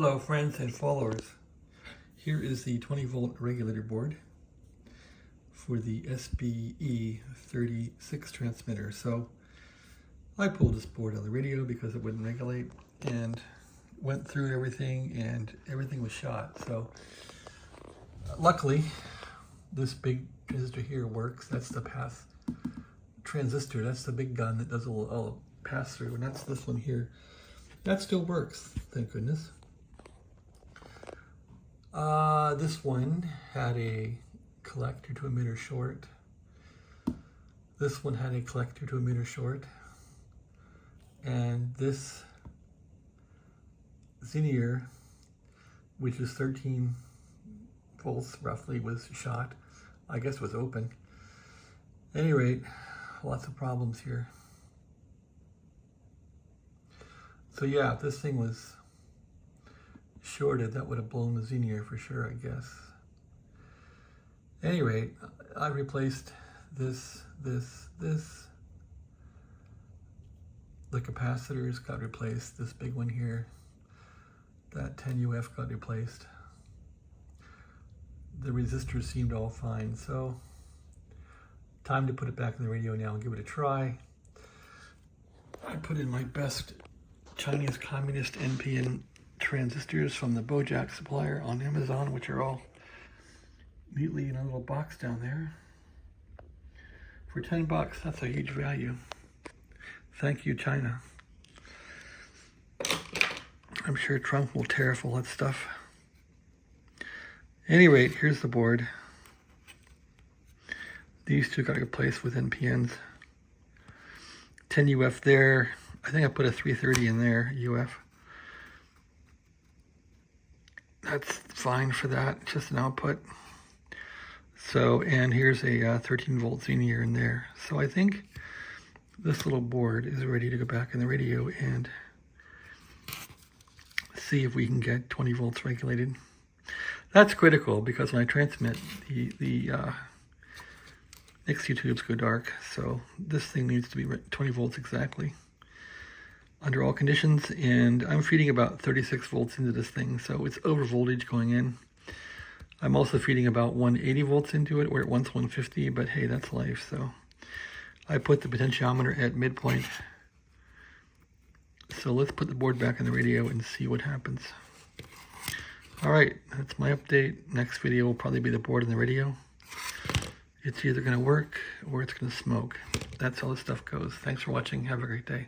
Hello friends and followers. Here is the 20 volt regulator board for the SBE-36 transmitter. So I pulled this board out of the radio because it wouldn't regulate and went through everything and everything was shot. So luckily this big transistor here works. That's the pass transistor. That's the big gun that does a little pass through, and that's this one here. That still works, thank goodness. This one had a collector to emitter short. This one had a collector to emitter short. And this Zener, which is 13 volts roughly, was shot. I guess it was open. At any rate, lots of problems here. So yeah, if this thing was shorted, that would have blown the Zener for sure, I guess. At any rate, I replaced this. The capacitors got replaced. This big one here, that 10 UF got replaced. The resistors seemed all fine, so time to put it back in the radio now and give it a try. I put in my best Chinese communist NPN transistors from the Bojack supplier on Amazon, which are all neatly in a little box down there. For 10 bucks, that's a huge value. Thank you, China. I'm sure Trump will tariff all that stuff. At any rate, here's the board. These two got replaced with NPNs. 10 UF there. I think I put a 330 in there, UF. That's fine for that, just an output. So, and here's a 13 volt Zener in there. So I think this little board is ready to go back in the radio and see if we can get 20 volts regulated. That's critical because when I transmit, the Nixie tubes go dark. So this thing needs to be 20 volts exactly under all conditions, and I'm feeding about 36 volts into this thing, so it's over voltage going in. I'm also feeding about 180 volts into it, where it wants 150, but hey, that's life. So I put the potentiometer at midpoint. So let's put the board back in the radio and see what happens. All right, that's my update. Next video will probably be the board in the radio. It's either gonna work or it's gonna smoke. That's how this stuff goes. Thanks for watching, have a great day.